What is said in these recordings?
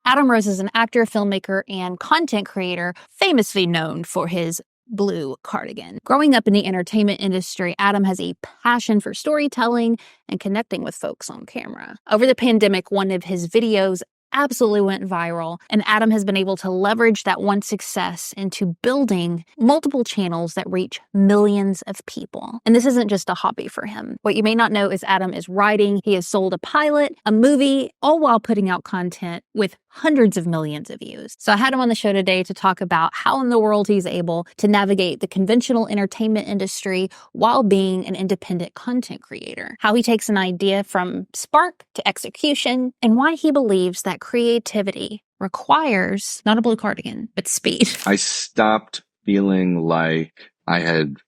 Adam Rose is an actor, filmmaker, and content creator, famously known for his blue cardigan. Growing up in the entertainment industry, Adam has a passion for storytelling and connecting with folks on camera. Over the pandemic, one of his videos absolutely went viral, and Adam has been able to leverage that one success into building multiple channels that reach millions of people. And this isn't just a hobby for him. What you may not know is Adam is writing. He has sold a pilot, a movie, all while putting out content with hundreds of millions of views. So I had him on the show today to talk about how in the world he's able to navigate the conventional entertainment industry while being an independent content creator, how he takes an idea from spark to execution, and why he believes that creativity requires not a blue cardigan, but speed. I stopped feeling like I had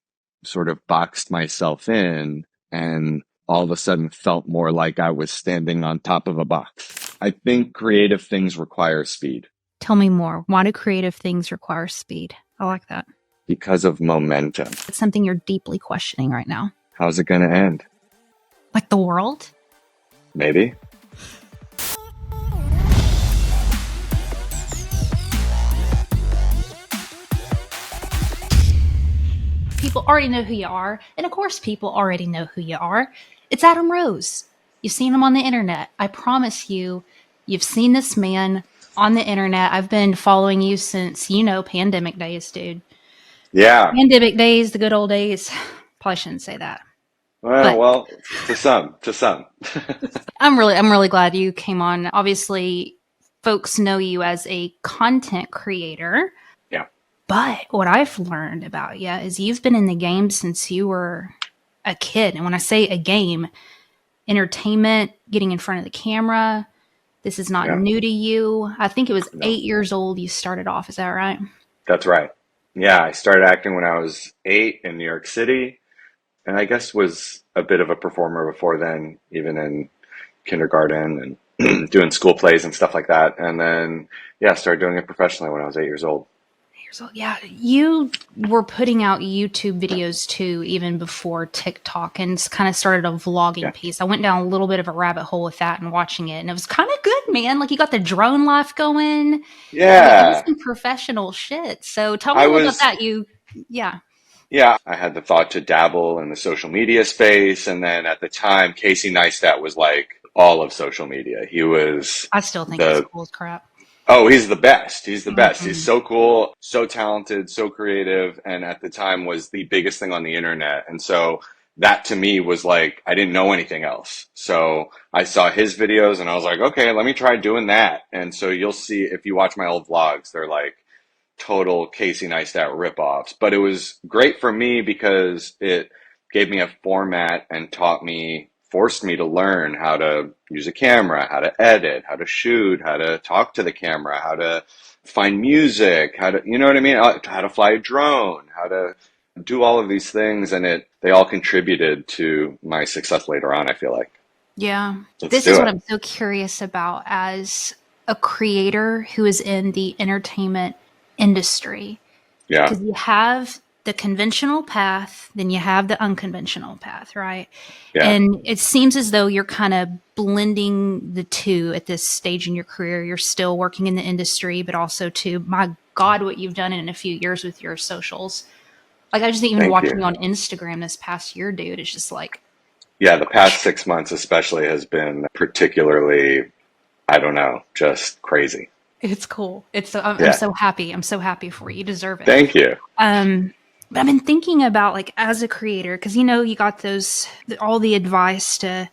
sort of boxed myself in and all of a sudden felt more like I was standing on top of a box. I think creative things require speed. Tell me more. Why do creative things require speed? I like that. Because of momentum. It's something you're deeply questioning right now. How's it going to end? Like the world? Maybe. People already know who you are, and of course people already know who you are. It's Adam Rose. You've seen him on the internet. I promise you, you've seen this man on the internet. I've been following you since, pandemic days, dude. Yeah. Pandemic days, the good old days. Probably shouldn't say that. Well, to some. I'm really glad you came on. Obviously, folks know you as a content creator. Yeah. But what I've learned about you is you've been in the game since you were a kid. And when I say a game, entertainment, getting in front of the camera, this is not new to you. I think it was 8 years old you started off. Is that right? That's right. Yeah, I started acting when I was 8 in New York City. And I guess was a bit of a performer before then, even in kindergarten and doing school plays and stuff like that. And then, started doing it professionally when I was 8 years old. Yeah, you were putting out YouTube videos too, even before TikTok, and kind of started a vlogging piece. I went down a little bit of a rabbit hole with that and watching it, and it was kind of good, man. Like you got the drone life going. Yeah. Some professional shit. So tell me a little about that. Yeah, I had the thought to dabble in the social media space. And then at the time, Casey Neistat was like all of social media. I still think he's cool as crap. Oh, he's the best. He's the best. He's so cool, so talented, so creative. And at the time was the biggest thing on the internet. And so that to me was like, I didn't know anything else. So I saw his videos and I was like, okay, let me try doing that. And so you'll see if you watch my old vlogs, they're like total Casey Neistat ripoffs. But it was great for me because it gave me a format and forced me to learn how to use a camera, how to edit, how to shoot, how to talk to the camera, how to find music, how to fly a drone, how to do all of these things. And they all contributed to my success later on, I feel like. Yeah. This is what I'm so curious about as a creator who is in the entertainment industry. Yeah. Because you have the conventional path, then you have the unconventional path, right? Yeah. And it seems as though you're kind of blending the two at this stage in your career. You're still working in the industry, but also my God, what you've done in a few years with your socials. Like I just even watching you on Instagram this past year, dude, it's just like. Yeah, the past 6 months especially has been particularly, I don't know, just crazy. It's cool. I'm so happy. I'm so happy for you. You deserve it. Thank you. But I've been thinking about like as a creator, because you got all the advice to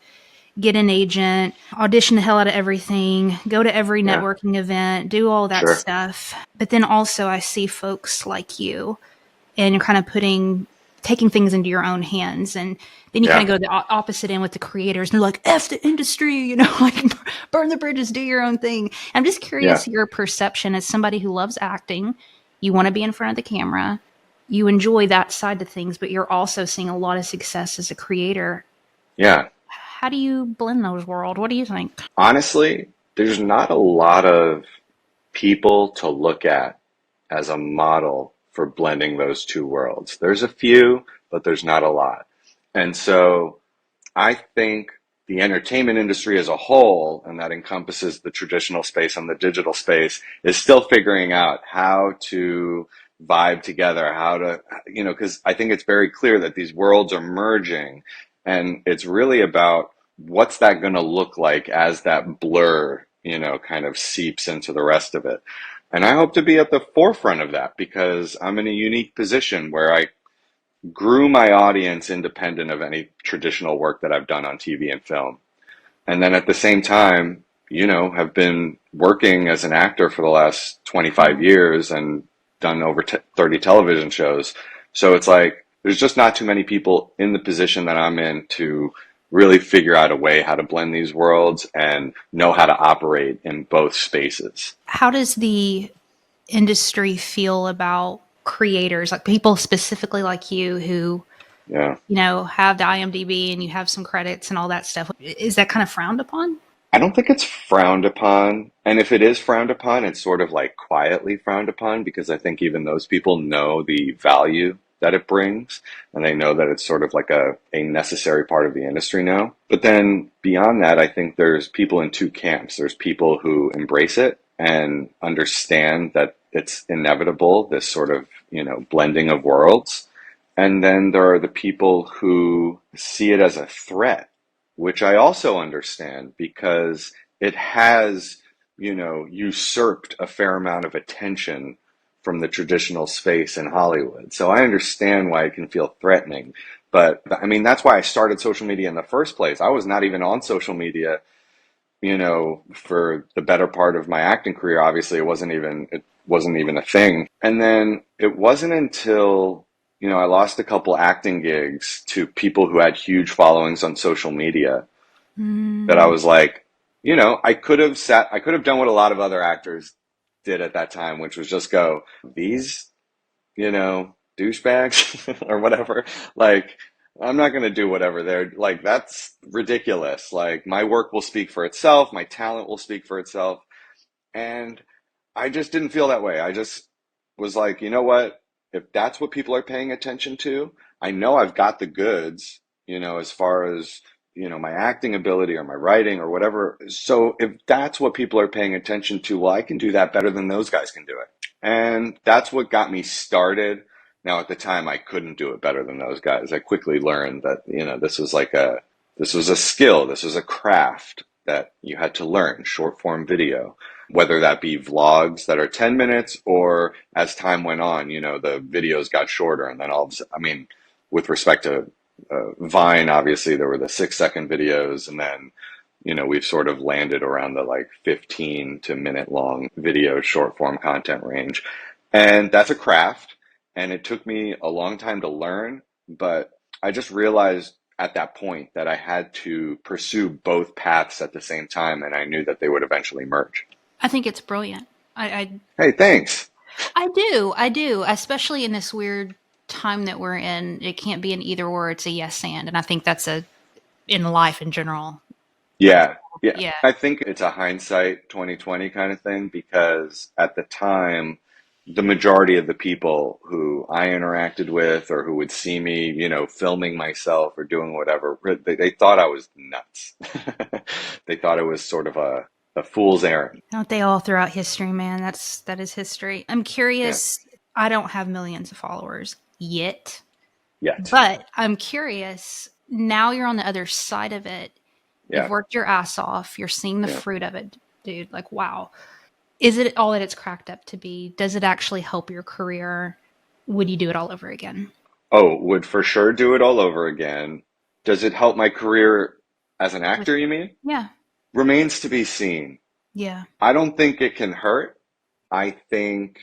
get an agent, audition the hell out of everything, go to every networking event, do all that stuff. But then also I see folks like you and you're kind of taking things into your own hands. And then you kind of go the opposite end with the creators and they're like, F the industry, like burn the bridges, do your own thing. I'm just curious your perception as somebody who loves acting. You want to be in front of the camera. You enjoy that side of things, but you're also seeing a lot of success as a creator. Yeah. How do you blend those worlds? What do you think? Honestly, there's not a lot of people to look at as a model for blending those two worlds. There's a few, but there's not a lot. And so I think the entertainment industry as a whole, and that encompasses the traditional space and the digital space, is still figuring out how to vibe together, how to, because I think it's very clear that these worlds are merging, and it's really about what's that going to look like as that blur, kind of seeps into the rest of it. And I hope to be at the forefront of that because I'm in a unique position where I grew my audience independent of any traditional work that I've done on TV and film. And then at the same time, have been working as an actor for the last 25 years and done over 30 television shows. So it's like, there's just not too many people in the position that I'm in to really figure out a way how to blend these worlds and know how to operate in both spaces. How does the industry feel about creators, like people specifically like you who, Yeah. have the IMDb and you have some credits and all that stuff? Is that kind of frowned upon? I don't think it's frowned upon. And if it is frowned upon, it's sort of like quietly frowned upon because I think even those people know the value that it brings and they know that it's sort of like a necessary part of the industry now. But then beyond that, I think there's people in two camps. There's people who embrace it and understand that it's inevitable, this sort of, blending of worlds. And then there are the people who see it as a threat, which I also understand because it has, usurped a fair amount of attention from the traditional space in Hollywood. So I understand why it can feel threatening. But I mean, that's why I started social media in the first place. I was not even on social media, for the better part of my acting career. Obviously, it wasn't even a thing. And then it wasn't until I lost a couple acting gigs to people who had huge followings on social media that I was like, I could have done what a lot of other actors did at that time, which was just go, these, douchebags or whatever. Like, I'm not going to do whatever they're like. That's ridiculous. Like, my work will speak for itself. My talent will speak for itself. And I just didn't feel that way. I just was like, you know what? If that's what people are paying attention to, I know I've got the goods, as far as, my acting ability or my writing or whatever. So if that's what people are paying attention to, well, I can do that better than those guys can do it. And that's what got me started. Now, at the time, I couldn't do it better than those guys. I quickly learned that, this was this was a skill. This was a craft that you had to learn, short form video, whether that be vlogs that are 10 minutes or as time went on, the videos got shorter. And then with respect to Vine, obviously there were the 6-second videos. And then, we've sort of landed around the like 15 to minute long video short form content range. And that's a craft. And it took me a long time to learn, but I just realized at that point that I had to pursue both paths at the same time, and I knew that they would eventually merge. I think it's brilliant. Hey, thanks. I do, especially in this weird time that we're in. It can't be an either or, it's a yes and I think that's in life in general. Yeah. I think it's a hindsight 2020 kind of thing because at the time, the majority of the people who I interacted with or who would see me, filming myself or doing whatever, they thought I was nuts. They thought it was sort of a fool's errand. Don't they all throughout history, man? That is history. I'm curious. Yeah. I don't have millions of followers yet. But I'm curious. Now you're on the other side of it. Yeah. You've worked your ass off. You're seeing the fruit of it, dude. Like, wow. Is it all that it's cracked up to be? Does it actually help your career? Would you do it all over again? Oh, would for sure do it all over again. Does it help my career as an actor, you mean? Yeah. Remains to be seen. Yeah. I don't think it can hurt. I think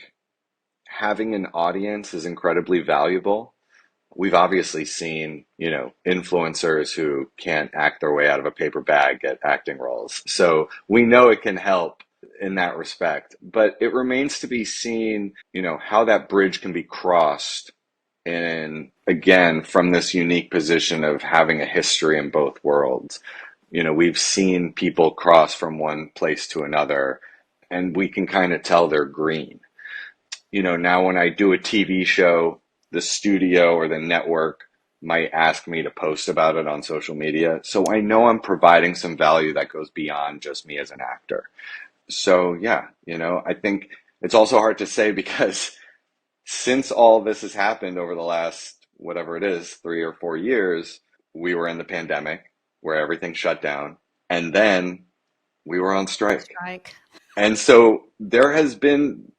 having an audience is incredibly valuable. We've obviously seen, influencers who can't act their way out of a paper bag get acting roles. So we know it can help in that respect, but it remains to be seen, how that bridge can be crossed. And again, from this unique position of having a history in both worlds, we've seen people cross from one place to another and we can kind of tell they're green. Now when I do a TV show, the studio or the network might ask me to post about it on social media. So I know I'm providing some value that goes beyond just me as an actor. So yeah, I think it's also hard to say because since all this has happened over the last, whatever it is, 3 or 4 years, we were in the pandemic where everything shut down. And then we were on strike. Strike. And so there has been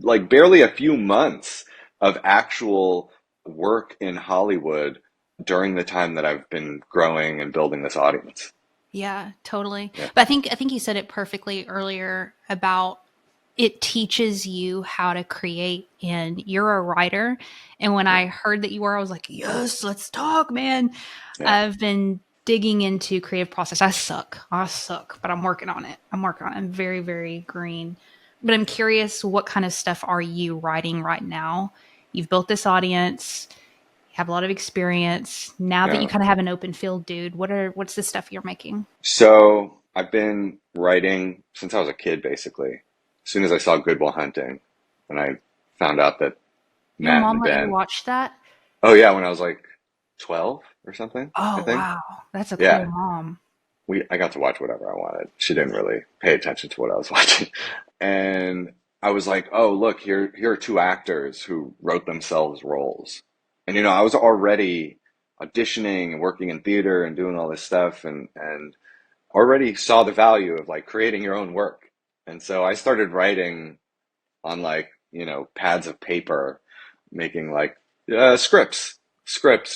like barely a few months of actual work in Hollywood during the time that I've been growing and building this audience. Yeah, totally. Yeah. But I think you said it perfectly earlier about it teaches you how to create, and you're a writer. And when Yeah. I heard that you were, I was like, yes, let's talk, man. Yeah. I've been digging into creative process. I suck, but I'm working on it. I'm very, very green. But I'm curious, what kind of stuff are you writing right now? You've built this audience, you have a lot of experience. Now that you Yeah. kind of have an open field, dude, what's the stuff you're making? So I've been writing since I was a kid, basically. As soon as I saw Good Will Hunting, and I found out that Your Matt mom and let you Ben. watch that? Oh yeah, when I was like 12 or something, I Oh, think. wow. That's a cool Yeah, mom. I got to watch whatever I wanted. She didn't really pay attention to what I was watching. And I was like, "Oh, look, here are two actors who wrote themselves roles." And I was already auditioning and working in theater and doing all this stuff and already saw the value of like creating your own work. And so I started writing on like, pads of paper, making like scripts,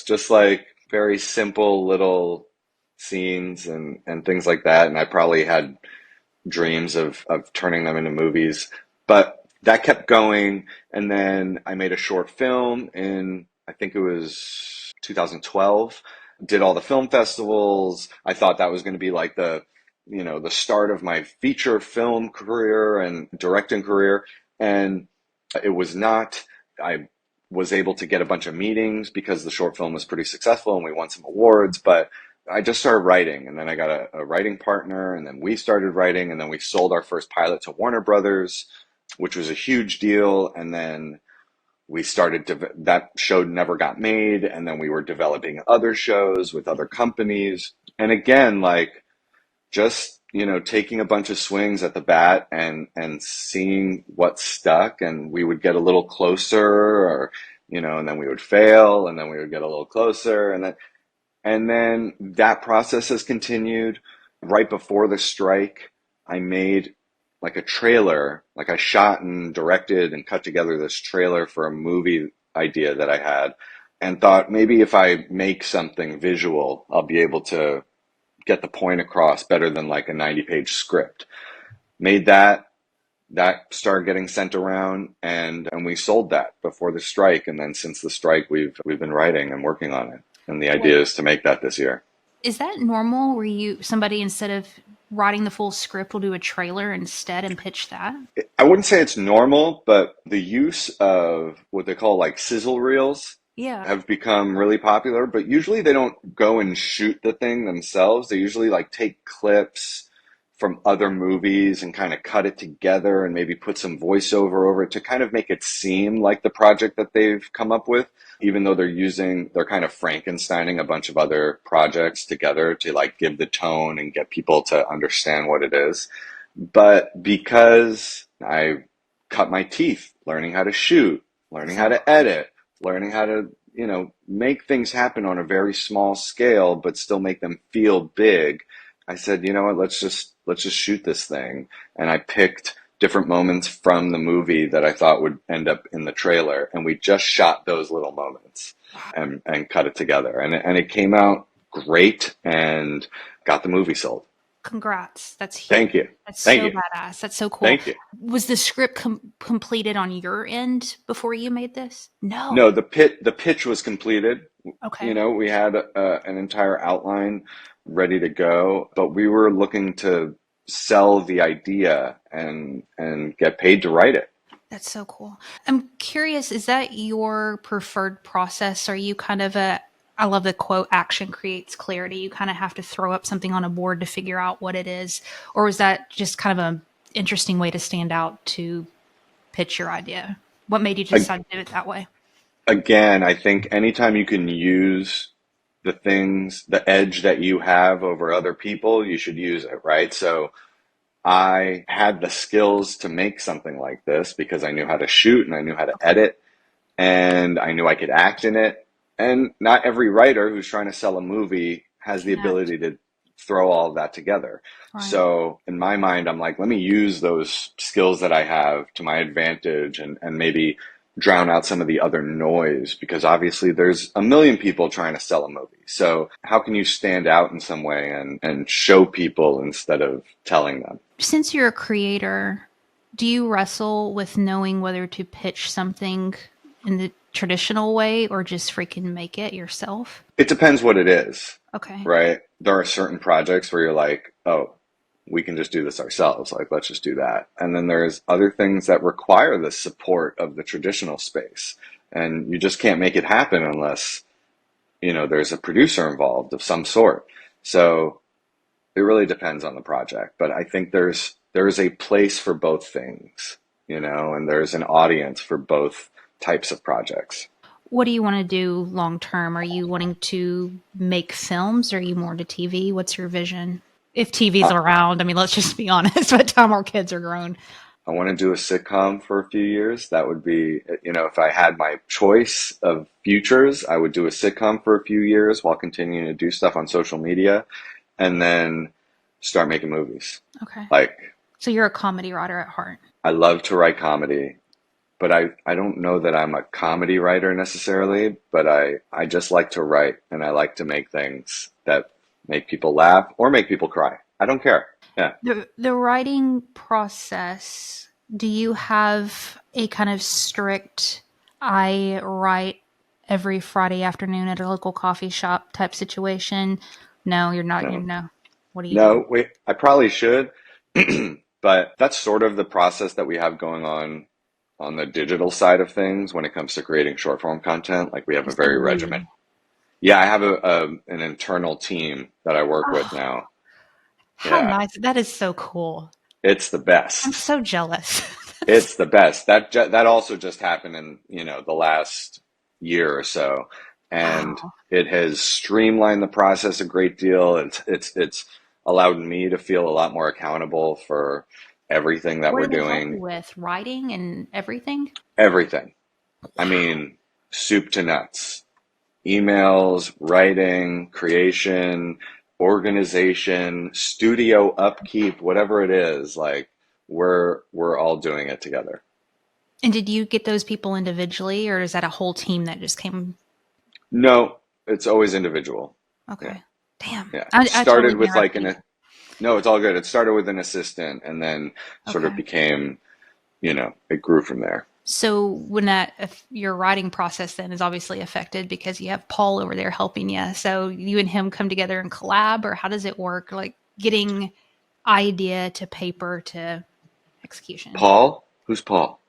just like very simple little scenes and things like that. And I probably had dreams of turning them into movies, but that kept going. And then I made a short film in, I think it was 2012, did all the film festivals. I thought that was going to be like the start of my feature film career and directing career. And it was not. I was able to get a bunch of meetings because the short film was pretty successful and we won some awards, but I just started writing, and then I got a writing partner, and then we started writing, and then we sold our first pilot to Warner Brothers, which was a huge deal. And then we started that show never got made, and then we were developing other shows with other companies. And again, like just taking a bunch of swings at the bat and seeing what stuck, and we would get a little closer, or and then we would fail, and then we would get a little closer, and then that process has continued. Right before the strike, I made like a trailer, like I shot and directed and cut together this trailer for a movie idea that I had, and thought maybe if I make something visual, I'll be able to get the point across better than like a 90-page script. Made that started getting sent around, and we sold that before the strike. And then since the strike, we've been writing and working on it. And the idea is to make that this year. Is that normal where somebody instead of writing the full script will do a trailer instead and pitch that? I wouldn't say it's normal, but the use of what they call like sizzle reels Yeah. have become really popular, but usually they don't go and shoot the thing themselves. They usually like take clips from other movies and kind of cut it together and maybe put some voiceover over it to kind of make it seem like the project that they've come up with, even though they're kind of Frankensteining a bunch of other projects together to like give the tone and get people to understand what it is. But because I cut my teeth learning how to shoot, learning how to edit, learning how to, make things happen on a very small scale, but still make them feel big, I said, you know what, let's just shoot this thing. And I picked different moments from the movie that I thought would end up in the trailer, and we just shot those little moments and cut it together. And it came out great and got the movie sold. Congrats. That's huge. Thank you. That's Thank so you. badass. That's so cool. Thank you. Was the script completed on your end before you made this? No, No. the pitch was completed. Okay. We had an entire outline ready to go, but we were looking to sell the idea and get paid to write it. That's so cool. I'm curious, is that your preferred process? Are you kind of I love the quote, action creates clarity. You kind of have to throw up something on a board to figure out what it is. Or was that just kind of an interesting way to stand out to pitch your idea? What made you I, decide to do it that way? Again, I think anytime you can use the things, the edge that you have over other people, you should use it, right? So I had the skills to make something like this because I knew how to shoot and I knew how to Okay. edit and I knew I could act in it. And not every writer who's trying to sell a movie has the Can act. ability to throw all of that together. Right. So in my mind, I'm like, let me use those skills that I have to my advantage and maybe drown out some of the other noise because obviously there's a million people trying to sell a movie. So how can you stand out in some way and show people instead of telling them? Since you're a creator, do you wrestle with knowing whether to pitch something in the traditional way or just freaking make it yourself? It depends what it is, Okay. right? There are certain projects where you're like, oh, we can just do this ourselves. Like, let's just do that. And then there's other things that require the support of the traditional space. And you just can't make it happen unless, there's a producer involved of some sort. So it really depends on the project. But I think there's a place for both things, and there's an audience for both types of projects. What do you want to do long term? Are you wanting to make films or are you more into TV? What's your vision? If TV's Uh, around, I mean, let's just be honest, by the time our kids are grown. I want to do a sitcom for a few years. That would be, if I had my choice of futures, I would do a sitcom for a few years while continuing to do stuff on social media and then start making movies. Okay. Like, So you're a comedy writer at heart. I love to write comedy, but I don't know that I'm a comedy writer necessarily, but I just like to write and I like to make things that make people laugh or make people cry. I don't care. Yeah. The writing process, do you have a kind of strict, I write every Friday afternoon at a local coffee shop type situation? No, you're not. You No. know, what do you do? No, wait, I probably should, but that's sort of the process that we have going on the digital side of things when it comes to creating short form content. Like we have You a said very regiment. we. Yeah, I have an internal team that I work with Oh, now. how Yeah, nice. That is so cool. it's the I'm best. so jealous. That's, It's the best. That also just happened in, the last year or so, and wow. it has streamlined the process a great deal. It's allowed me to feel a lot more accountable for everything that What we're do they help you doing. with? Writing and everything? Everything. I Wow. mean, soup to nuts. Emails, writing, creation, organization, studio upkeep, whatever it is, like we're all doing it together. And did you get those people individually, or is that a whole team that just came? No, it's always individual. Yeah, Okay. Damn. yeah. It I totally started with like interrupted you. no, it's all good. It started with an assistant and then sort of Okay. became, it grew from there. So when that if your writing process then is obviously affected because you have Paul over there helping you. So you and him come together and collab, or how does it work? Like getting idea to paper to execution. Paul? Who's Paul?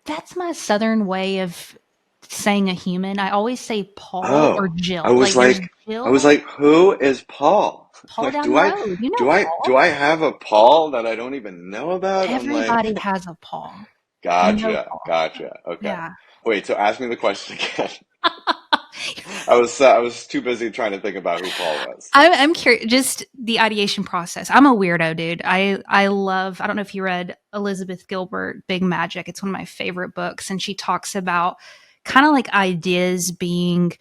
That's my southern way of saying a human. I always say Paul or Oh, I Jill. was Like there's like, I was Jill, like, who is Paul? Paul Like, down the road. You know do Paul. I have a Paul that I don't even know about? I'm like, Everybody has a Paul. You know gotcha, Paul. gotcha. Okay. Yeah. Wait, so ask me the question again. I was too busy trying to think about who Paul was. I'm curious, just the ideation process. I'm a weirdo, dude. I love. I don't know if you read Elizabeth Gilbert, Big Magic. It's one of my favorite books, and she talks about kind of like ideas being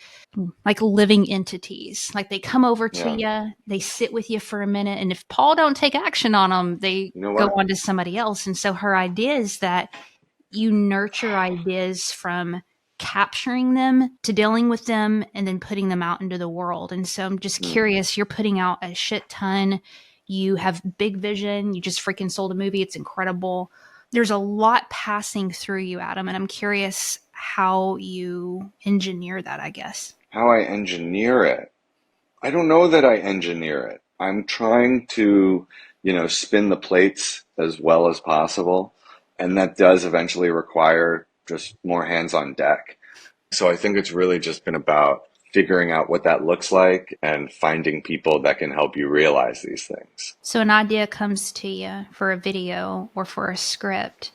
like living entities. Like they come over to Yeah. you, they sit with you for a minute, and if Paul don't take action on them, they You know go what? on to somebody else. And so her idea is that you nurture ideas from capturing them to dealing with them and then putting them out into the world. And so I'm just Hmm. curious, you're putting out a shit ton. You have big vision. You just freaking sold a movie. It's incredible. There's a lot passing through you, Adam. And I'm curious how you engineer that, I guess. How I engineer it. I don't know that I engineer it. I'm trying to, spin the plates as well as possible. And that does eventually require just more hands on deck. So I think it's really just been about figuring out what that looks like and finding people that can help you realize these things. So an idea comes to you for a video or for a script.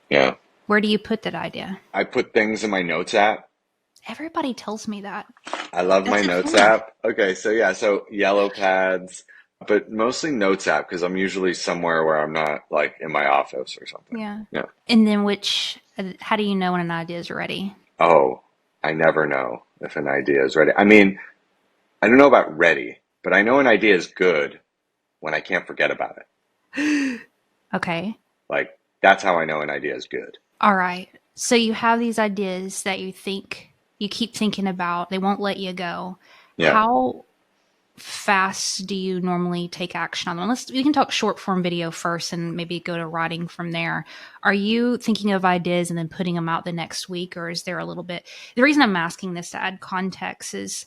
Yeah. Where do you put that idea? I put things in my notes app. Everybody tells me that. I love my That's a Notes thing. app. Okay, so yeah, so yellow pads, but mostly Notes app because I'm usually somewhere where I'm not like in my office or something. Yeah. Yeah. And then how do you know when an idea is ready? Oh, I never know if an idea is ready. I mean, I don't know about ready, but I know an idea is good when I can't forget about it. Okay. Like, that's how I know an idea is good. All right. So you have these ideas that you keep thinking about, they won't let you go. Yeah. How fast do you normally take action on them? We can talk short form video first and maybe go to writing from there. Are you thinking of ideas and then putting them out the next week, or is there a little bit? The reason I'm asking this to add context is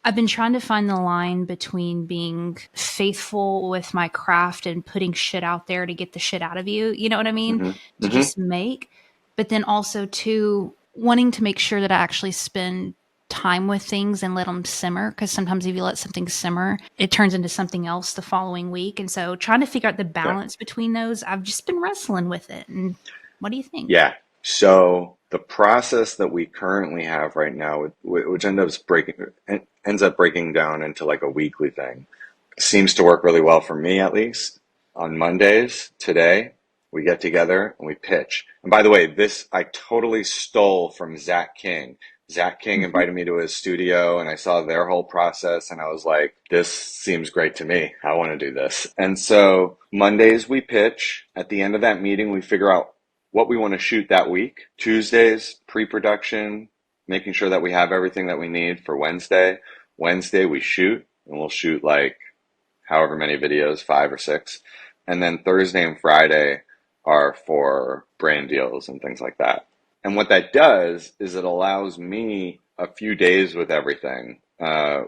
I've been trying to find the line between being faithful with my craft and putting shit out there to get the shit out of you. You know what I mean? hmm To hmm just make, but then also to wanting to make sure that I actually spend time with things and let them simmer. Because sometimes if you let something simmer, it turns into something else the following week. And so trying to figure out the Yeah. balance between those, I've just been wrestling with it. And what do you think? Yeah. So the process that we currently have right now, which ends up breaking down into like a weekly thing, seems to work really well for me at least. On Mondays, today, we get together and we pitch. And by the way, this I totally stole from Zach King. Zach King Mhm. invited me to his studio and I saw their whole process and I was like, this seems great to me. I want to do this. And so Mondays we pitch. At the end of that meeting, we figure out what we want to shoot that week. Tuesdays, pre-production, making sure that we have everything that we need for Wednesday. Wednesday we shoot and we'll shoot like however many videos, 5 or 6. And then Thursday and Friday are for brand deals and things like that. And what that does is it allows me a few days with everything.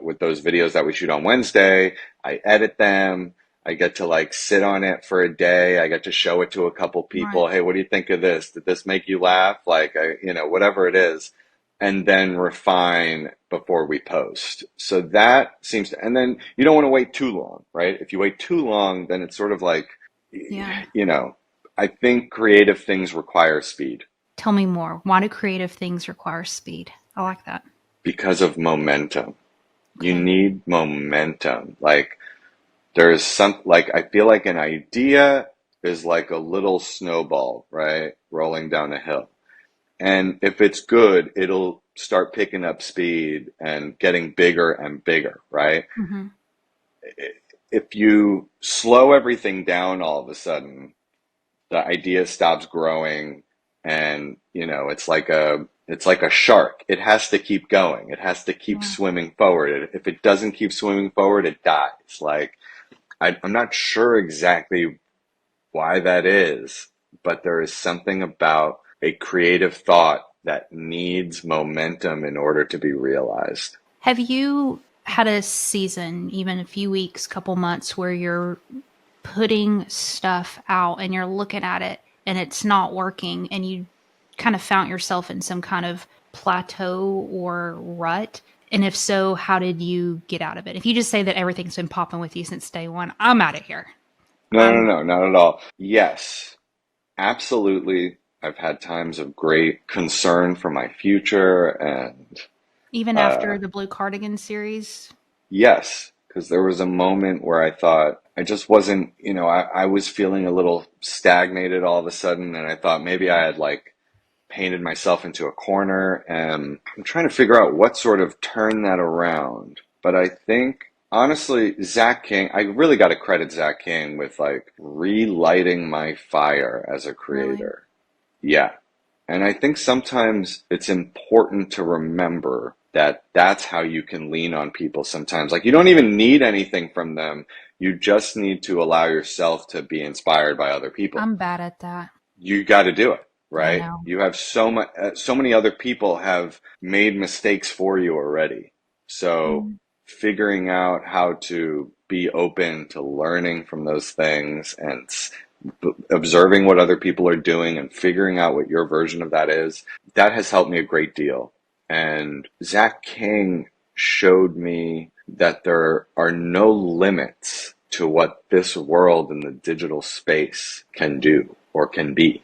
With those videos that we shoot on Wednesday, I edit them. I get to like sit on it for a day. I get to show it to a couple Right. people. Hey, what do you think of this? Did this make you laugh? Like, whatever it is, and then refine before we post. So that seems to, and then you don't want to wait too long, right? If you wait too long, then it's sort of like, Yeah. I think creative things require speed Tell me more. Why do creative things require speed? I like that. because of momentum. You Okay. need momentum. Like I feel like an idea is like a little snowball, right? Rolling down a hill. And if it's good, it'll start picking up speed and getting bigger and bigger, right? Hmm. If you slow everything down all of a sudden, the idea stops growing and, it's like a shark. It has to keep going. It has to keep Yeah. swimming forward. If it doesn't keep swimming forward, it dies. Like I'm not sure exactly why that is, but there is something about a creative thought that needs momentum in order to be realized. Have you had a season, even a few weeks, couple months, where you're putting stuff out and you're looking at it and it's not working and you kind of found yourself in some kind of plateau or rut? And if so, how did you get out of it? If you just say that everything's been popping with you since day one, I'm out of here. No, no, I'm no, not at all. Yes, absolutely. I've had times of great concern for my future and even uh, after the Blue Cardigan series. yes, because there was a moment where I thought I just wasn't, I was feeling a little stagnated all of a sudden, and I thought maybe I had like painted myself into a corner, and I'm trying to figure out what sort of turned that around. But I think honestly, Zach King, I really got to credit Zach King with like relighting my fire as a Really? creator. Yeah. And I think sometimes it's important to remember that that's how you can lean on people sometimes. Like you don't even need anything from them. You just need to allow yourself to be inspired by other people. I'm bad at that. You got to do it, I right? know. You have so many other people have made mistakes for you already. So Mm. figuring out how to be open to learning from those things and observing what other people are doing and figuring out what your version of that is, that has helped me a great deal. And Zach King showed me that there are no limits to what this world in the digital space can do or can be.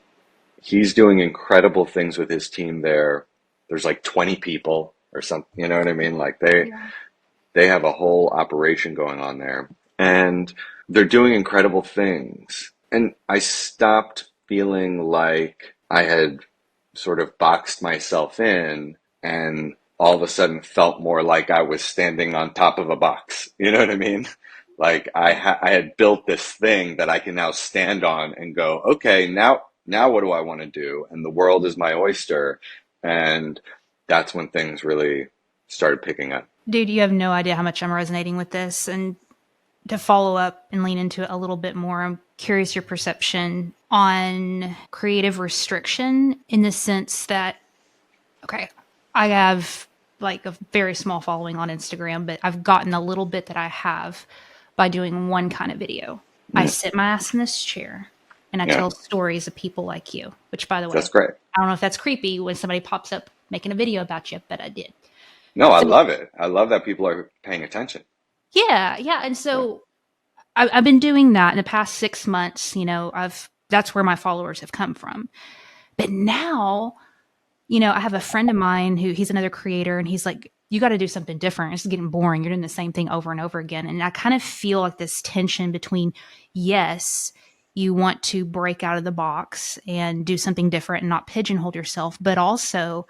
He's doing incredible things with his team there. there's like 20 people or something, you know what I mean? Like Yeah. they have a whole operation going on there, and they're doing incredible things. And I stopped feeling like I had sort of boxed myself in and all of a sudden felt more like I was standing on top of a box. You know what I mean? Like I had built this thing that I can now stand on and go, okay, now what do I want to do? And the world is my oyster. And that's when things really started picking up. Dude, you have no idea how much I'm resonating with this. And to follow up and lean into it a little bit more, I'm curious your perception on creative restriction in the sense that, okay, I have like a very small following on Instagram, but I've gotten a little bit that I have by doing one kind of video. I Mm, sit my ass in this chair and I yeah, tell stories of people like you, which, by the that's way, great. I don't know if that's creepy when somebody pops up making a video about you, but I did. No, I So, love it. I love that people are paying attention. yeah, yeah. And Yeah. so I've been doing that in the past 6 months. That's where my followers have come from. But now, I have a friend of mine he's another creator, and he's like, you got to do something different. It's getting boring. You're doing the same thing over and over again. And I kind of feel like this tension between, yes, you want to break out of the box and do something different and not pigeonhole yourself, but also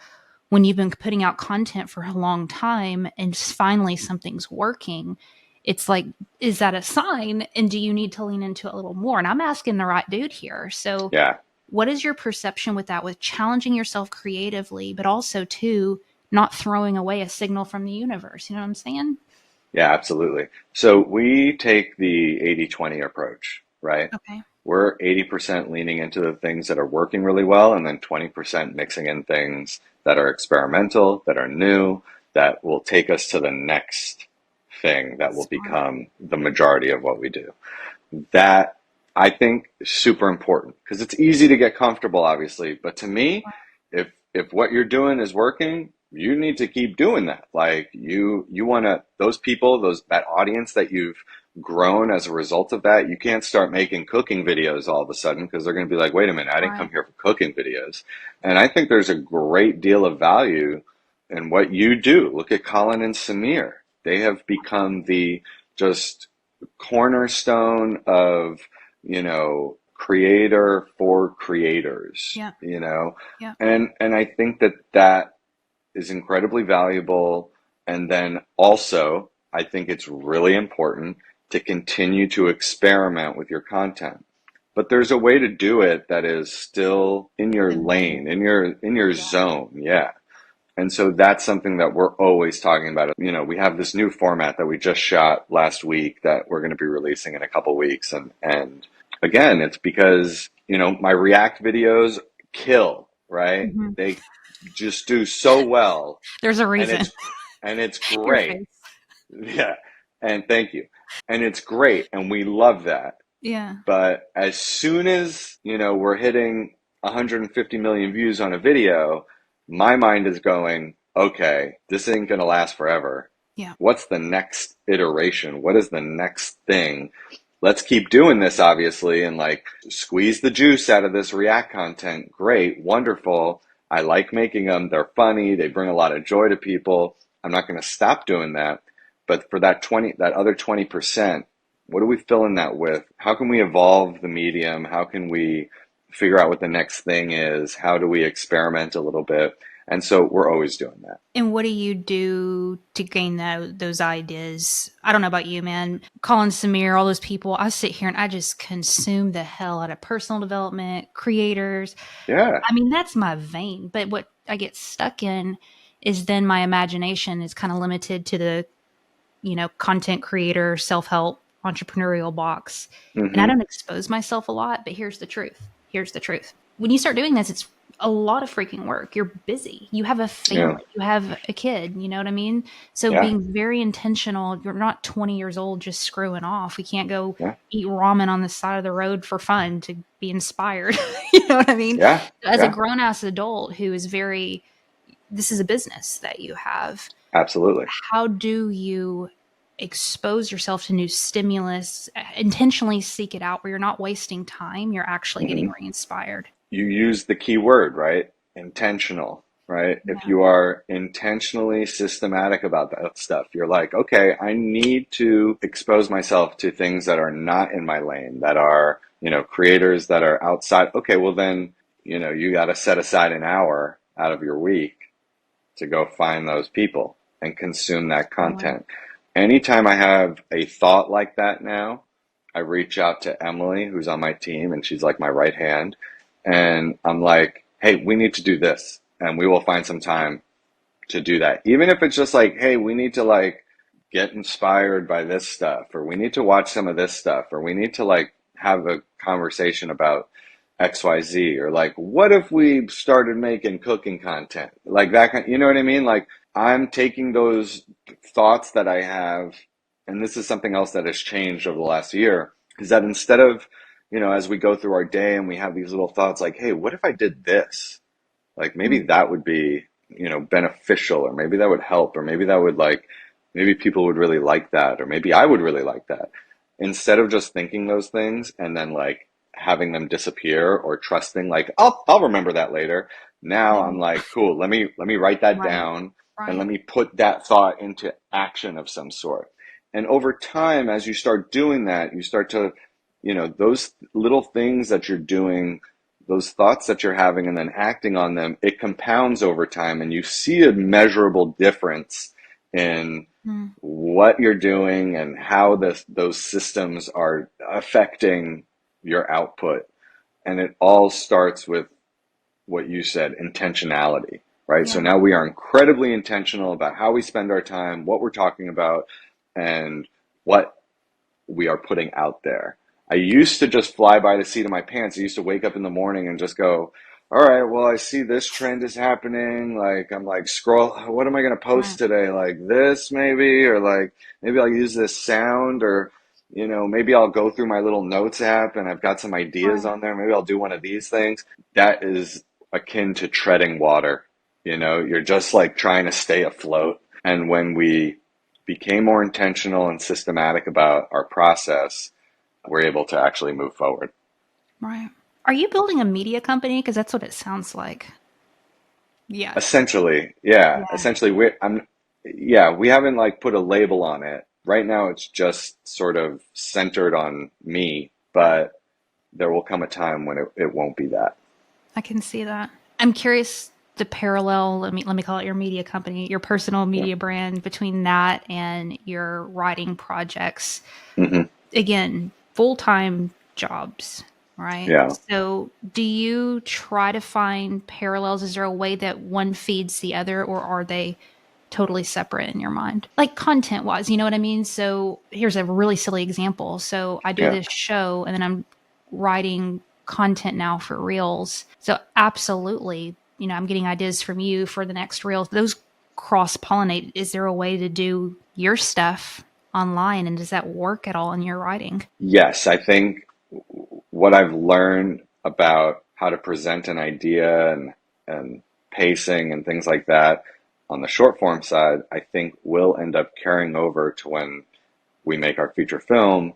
when you've been putting out content for a long time and finally something's working, it's like, is that a sign? And do you need to lean into it a little more? And I'm asking the right dude here. So Yeah. what is your perception with that, with challenging yourself creatively, but also too, not throwing away a signal from the universe? You know what I'm saying? Yeah, absolutely. So we take the 80-20 approach, right? Okay. We're 80% leaning into the things that are working really well, and then 20% mixing in things that are experimental, that are new, that will take us to the next thing that will Smart. become the majority of what we do. That I think is super important because it's easy to get comfortable, obviously. But to me, if what you're doing is working, you need to keep doing that. Like you want to those people, that audience that you've grown as a result of that, you can't start making cooking videos all of a sudden because they're going to be like, wait a minute, I didn't come Right. here for cooking videos. And I think there's a great deal of value in what you do. Look at Colin and Samir. They have become the just cornerstone of, creator for creators, Yeah. Yeah. and I think that is incredibly valuable. And then also, I think it's really important to continue to experiment with your content. But there's a way to do it that is still in your The vein. lane, in your Yeah. zone. Yeah. And so that's something that we're always talking about. We have this new format that we just shot last week that we're going to be releasing in a couple weeks. And again, it's because, my React videos kill, right? Hmm. They just do so well, There's a and reason. it's Your great. face. Yeah. And thank you. And it's great, and we love that. Yeah. But as soon as, we're hitting 150 million views on a video, my mind is going, okay, this ain't going to last forever. Yeah. What's the next iteration? What is the next thing? Let's keep doing this, obviously, and like squeeze the juice out of this React content. Great, wonderful. I like making them. They're funny. They bring a lot of joy to people. I'm not going to stop doing that. But for that other 20%, what are we filling that with? How can we evolve the medium? How can we figure out what the next thing is? How do we experiment a little bit? And so we're always doing that. And what do you do to gain those ideas? I don't know about you, man. Colin, Samir, all those people, I sit here and I just consume the hell out of personal development, creators. Yeah. I mean, that's my vein. But what I get stuck in is then my imagination is kind of limited to the, content creator, self-help, entrepreneurial box. And I Hmm. don't expose myself a lot, but here's the truth. Here's the truth. When you start doing this, it's a lot of freaking work. You're busy. You have a Yeah. family. You have a kid. You know what I mean? So Yeah. being very intentional, you're not 20 years old just screwing off. We can't go Yeah. eat ramen on the side of the road for fun to be inspired. You know what I mean? Yeah. As a Yeah. grown ass adult who is this is a business that you have. Absolutely. How do you expose yourself to new stimulus, intentionally seek it out where you're not wasting time, you're actually getting Hmm. re-inspired? You use the key word, right? Intentional. right? If Yeah. you are intentionally systematic about that stuff, you're like, okay, I need to expose myself to things that are not in my lane, that are, creators that are outside. Okay, well then, you got to set aside an hour out of your week to go find those people and consume that Totally. content. Anytime I have a thought like that now, I reach out to Emily, who's on my team, and she's like my right hand. And I'm like, hey, we need to do this. And we will find some time to do that. Even if it's just like, hey, we need to like get inspired by this stuff, or we need to watch some of this stuff, or we need to like have a conversation about XYZ, or like, what if we started making cooking content? Like that kind, you know what I mean? Like I'm taking those thoughts that I have, and this is something else that has changed over the last year, is that instead of, as we go through our day and we have these little thoughts like, hey, what if I did this? Like maybe Mm. that would be, beneficial, or maybe that would help, or maybe that would like, maybe people would really like that, or maybe I would really like that. Instead of just thinking those things and then like having them disappear, or trusting like, I'll remember that later. Now Yeah. I'm like, cool, let me write that Right. down, and let Right. me put that thought into action of some sort. And over time, as you start doing that, you start to, those little things that you're doing, those thoughts that you're having and then acting on them, it compounds over time, and you see a measurable difference in Mm. what you're doing and how those systems are affecting your output. And it all starts with what you said, intentionality, right? So Yeah. now we are incredibly intentional about how we spend our time, what we're talking about, and what we are putting out there. I used to just fly by the seat of my pants. I used to wake up in the morning and just go, all right, well, I see this trend is happening. Like, I'm like, scroll, what am I going to Right. post today? Like this maybe, or like, maybe I'll use this sound, or, maybe I'll go through my little notes app and I've got some ideas Right. on there. Maybe I'll do one of these things. That is akin to treading water. You're just like trying to stay afloat. And when we became more intentional and systematic about our process, we're able to actually move forward. Right. Are you building a media company? Because that's what it sounds like. Yeah. Essentially, yeah. Yeah. Essentially, we haven't like put a label on it. Right now, it's just sort of centered on me, Right. but there will come a time when it won't be that. I can see that. I'm curious the parallel, let me call it your media company, your personal Yeah. media brand between that and your writing projects. Hmm. Again, full-time jobs, right? Yeah. So, do you try to find parallels? Is there a way that one feeds the other, or are they totally separate in your mind? Like content-wise, you know what I mean? So, here's a really silly example. So, I do Yeah. this show and then I'm writing content now for reels. So, absolutely, I'm getting ideas from you for the next reel. Those cross pollinate. Is there a way to do your stuff online, and does that work at all in your writing? Yes, I think what I've learned about how to present an idea, and pacing and things like that on the short form side, I think will end up carrying over to when we make our feature film,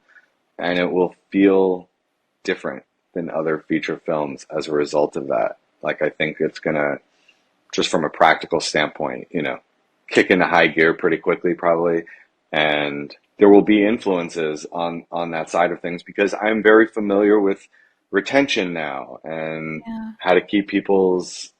and it will feel different than other feature films as a result of that. Like, I think it's gonna, just from a practical standpoint, kick into high gear pretty quickly, probably. And there will be influences on that side of things, because I'm very familiar with retention now, and Yeah. how to keep people's,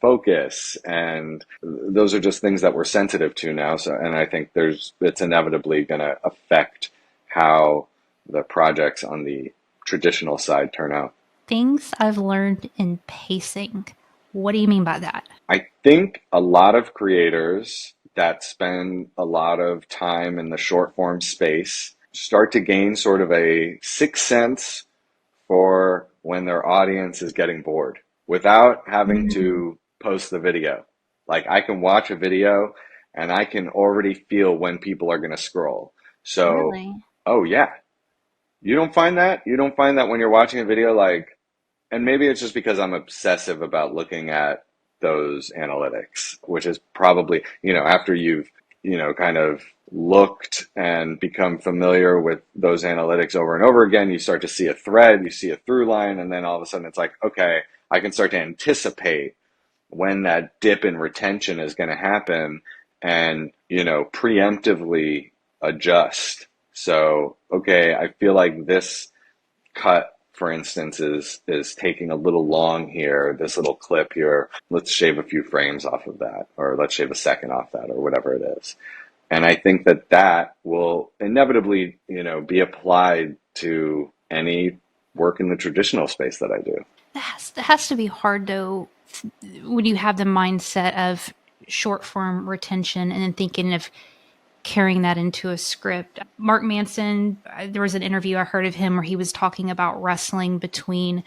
focus. And those are just things that we're sensitive to now. So, and I think it's inevitably going to affect how the projects on the traditional side turn out. Things I've learned in pacing. What do you mean by that? I think a lot of creators that spend a lot of time in the short form space start to gain sort of a sixth sense for when their audience is getting bored without having Mm, to post the video. Like, I can watch a video and I can already feel when people are going to scroll. So, really? oh yeah, you don't find that? You don't find that when you're watching a video, like, and maybe it's just because I'm obsessive about looking at those analytics, which is probably, after you've, kind of looked and become familiar with those analytics over and over again, you start to see a thread, you see a through line, and then all of a sudden it's like, okay, I can start to anticipate when that dip in retention is going to happen and, preemptively adjust. So, okay, I feel like this cut, for instance, is taking a little long here, this little clip here. Let's shave a few frames off of that, or let's shave a second off that, or whatever it is. And I think that that will inevitably, be applied to any work in the traditional space that I do. That has to be hard, though, when you have the mindset of short form retention and then thinking of carrying that into a script. Mark Manson, there was an interview I heard of him where he was talking about wrestling between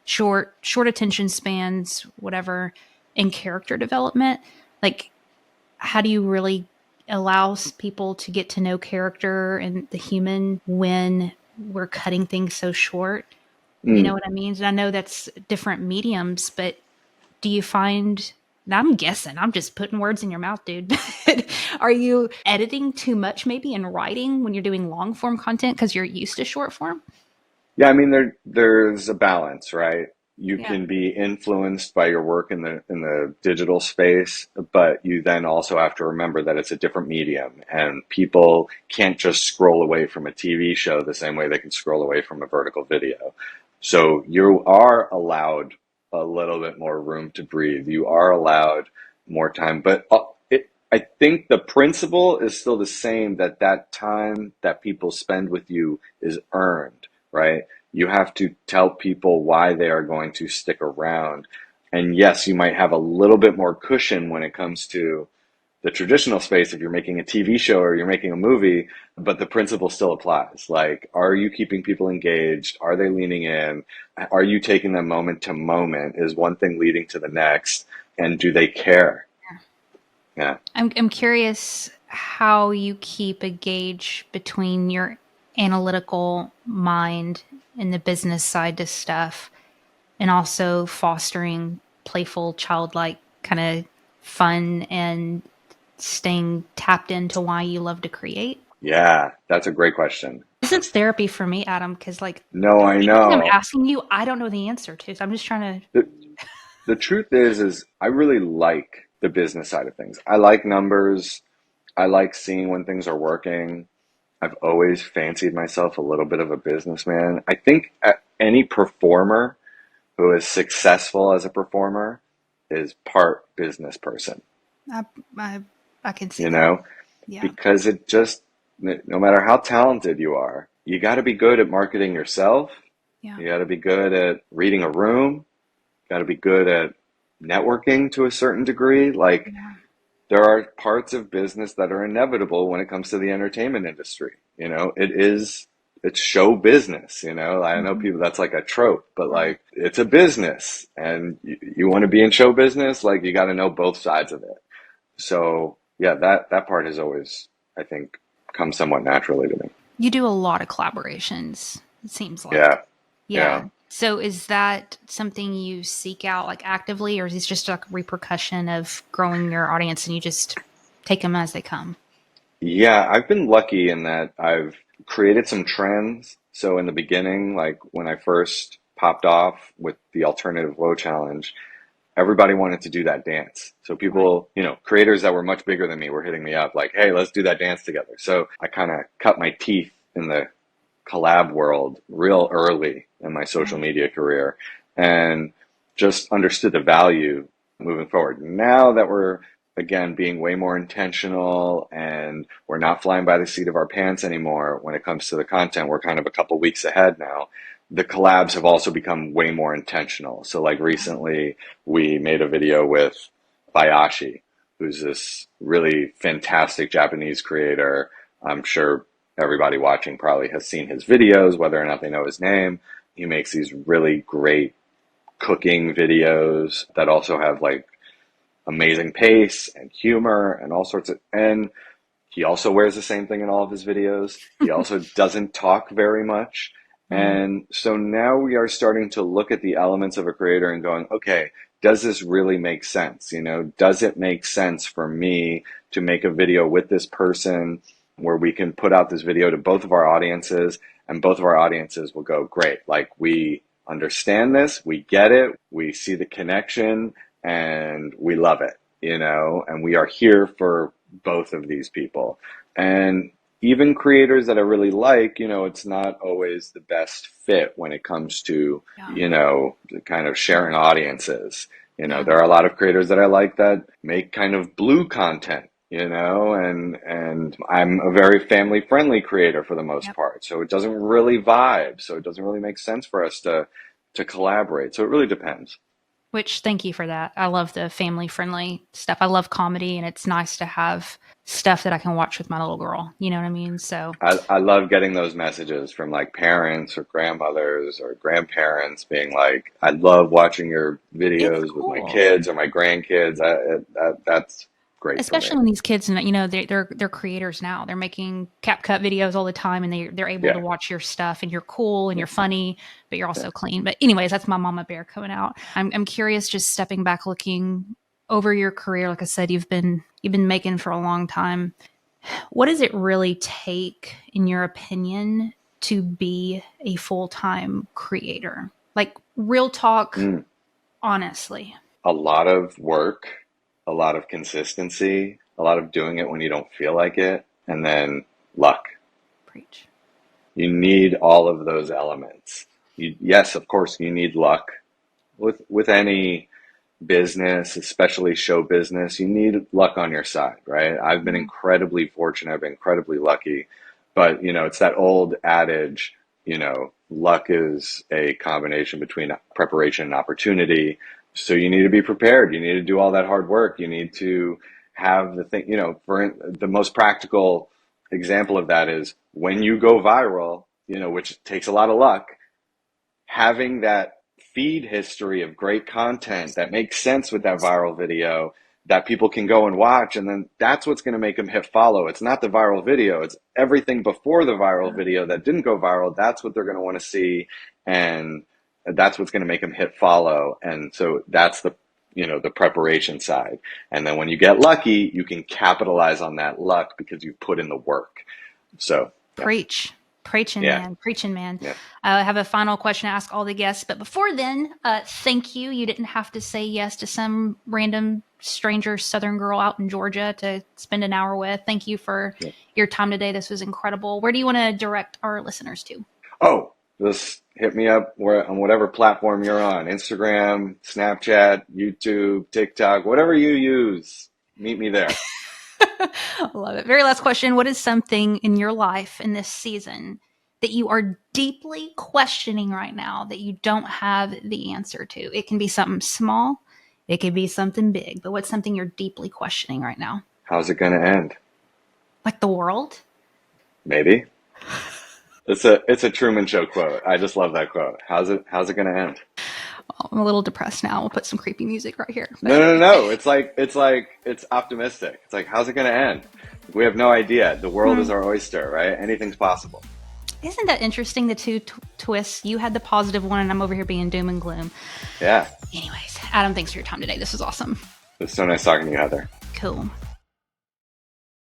short attention spans, whatever, and character development. Like, how do you really allow people to get to know character and the human when we're cutting things so short? You know what I mean? And I know that's different mediums, but do you find, I'm guessing, I'm just putting words in your mouth, dude. Are you editing too much maybe in writing when you're doing long form content because you're used to short form? Yeah, I mean there's a balance, right? You Yeah. can be influenced by your work in the digital space, but you then also have to remember that it's a different medium and people can't just scroll away from a TV show the same way they can scroll away from a vertical video. So you are allowed a little bit more room to breathe. You are allowed more time, but I think the principle is still the same, that time that people spend with you is earned, right? You have to tell people why they are going to stick around. And yes, you might have a little bit more cushion when it comes to the traditional space if you're making a TV show or you're making a movie, but the principle still applies. Like, are you keeping people engaged? Are they leaning in? Are you taking them moment to moment? Is one thing leading to the next? And do they care? Yeah. I'm curious how you keep a gauge between your analytical mind and the business side to stuff and also fostering playful, childlike kind of fun and staying tapped into why you love to create. Yeah, that's a great question. This is therapy for me, Adam, because like No, I everything I'm know. asking you, I don't know the answer to. So I'm just trying to. The truth is I really like the business side of things. I like numbers. I like seeing when things are working. I've always fancied myself a little bit of a businessman. I think any performer who is successful as a performer is part business person, I, I can see you that. know, Yeah. because it just, no matter how talented you are, you got to be good at marketing yourself. Yeah. You got to be good at reading a room. Got to be good at networking to a certain degree. Like, Yeah. there are parts of business that are inevitable when it comes to the entertainment industry. It's show business. I know people, that's like a trope, but Right. like, it's a business, and you want to be in show business, like, you got to know both sides of it. So yeah, that part has always, I think, come somewhat naturally to me. You do a lot of collaborations, it seems like. Yeah. Yeah. Yeah. So is that something you seek out like actively, or is this just a repercussion of growing your audience and you just take them as they come? Yeah, I've been lucky in that I've created some trends. So in the beginning, like when I first popped off with the Alternative Low Challenge, everybody wanted to do that dance. So Right. people, creators that were much bigger than me were hitting me up like, hey, let's do that dance together. So I kind of cut my teeth in the collab world real early in my social Yeah. media career and just understood the value moving forward. Now that we're, again, being way more intentional and we're not flying by the seat of our pants anymore when it comes to the content, we're kind of a couple weeks ahead now. The collabs have also become way more intentional. So like recently we made a video with Bayashi, who's this really fantastic Japanese creator. I'm sure everybody watching probably has seen his videos, whether or not they know his name. He makes these really great cooking videos that also have like amazing pace and humor and all sorts of, and he also wears the same thing in all of his videos. He also doesn't talk very much. Mm. And so now we are starting to look at the elements of a creator and going, okay, does this really make sense? Does it make sense for me to make a video with this person where we can put out this video to both of our audiences and both of our audiences will go, great. Like, we understand this, we get it, we see the connection, and we love it, and we are here for both of these people. And even creators that I really like, it's not always the best fit when it comes to, kind of sharing audiences. There are a lot of creators that I like that make kind of blue content, and I'm a very family friendly creator for the most part. So it doesn't really vibe. So it doesn't really make sense for us to collaborate. So it really depends. Which, thank you for that. I love the family friendly stuff. I love comedy, and it's nice to have stuff that I can watch with my little girl. You know what I mean? So I love getting those messages from like parents or grandmothers or grandparents being like, I love watching your it's videos with my cool. kids or my grandkids. That's great Especially for me. when these kids, they're creators now. They're making CapCut videos all the time, and they're able to Yeah. watch your stuff, and you're cool and Yeah. you're funny, but you're Yeah. also clean. But anyways, that's my mama bear coming out. I'm curious, just stepping back, looking over your career. Like I said, you've been making for a long time. What does it really take, in your opinion, to be a full-time creator? Like, real talk, Mm. honestly. A lot of work, a lot of consistency, a lot of doing it when you don't feel like it, and then luck. Preach. You need all of those elements. Yes, of course, you need luck with any business, especially show business. You need luck on your side, right? I've been incredibly fortunate. I've been incredibly lucky, but it's that old adage, luck is a combination between preparation and opportunity. So you need to be prepared. You need to do all that hard work. You need to have the thing, for the most practical example of that is when you go viral, which takes a lot of luck, having that feed history of great content that makes sense with that viral video that people can go and watch. And then that's what's going to make them hit follow. It's not the viral video. It's everything before the viral video that didn't go viral. That's what they're going to want to see. And that's what's going to make them hit follow. And so that's the preparation side. And then when you get lucky, you can capitalize on that luck because you put in the work. So yeah. Preaching, Yeah. man. Preaching, man. Yeah. I have a final question to ask all the guests. But before then, thank you. You didn't have to say yes to some random stranger Southern girl out in Georgia to spend an hour with. Thank you for your time today. This was incredible. Where do you want to direct our listeners to? Oh, just hit me up on whatever platform you're on. Instagram, Snapchat, YouTube, TikTok, whatever you use. Meet me there. I love it. Very last question. What is something in your life in this season that you are deeply questioning right now that you don't have the answer to? It can be something small. It could be something big. But what's something you're deeply questioning right now? How's it going to end? Like the world? Maybe. It's a Truman Show quote. I just love that quote. How's it going to end? I'm a little depressed now. We'll put some creepy music right here. No. It's optimistic. It's like, how's it going to end? We have no idea. The world is our oyster, right? Anything's possible. Isn't that interesting? The two twists. You had the positive one, and I'm over here being doom and gloom. Yeah. Anyways, Adam, thanks for your time today. This was awesome. It was so nice talking to you, Heather. Cool.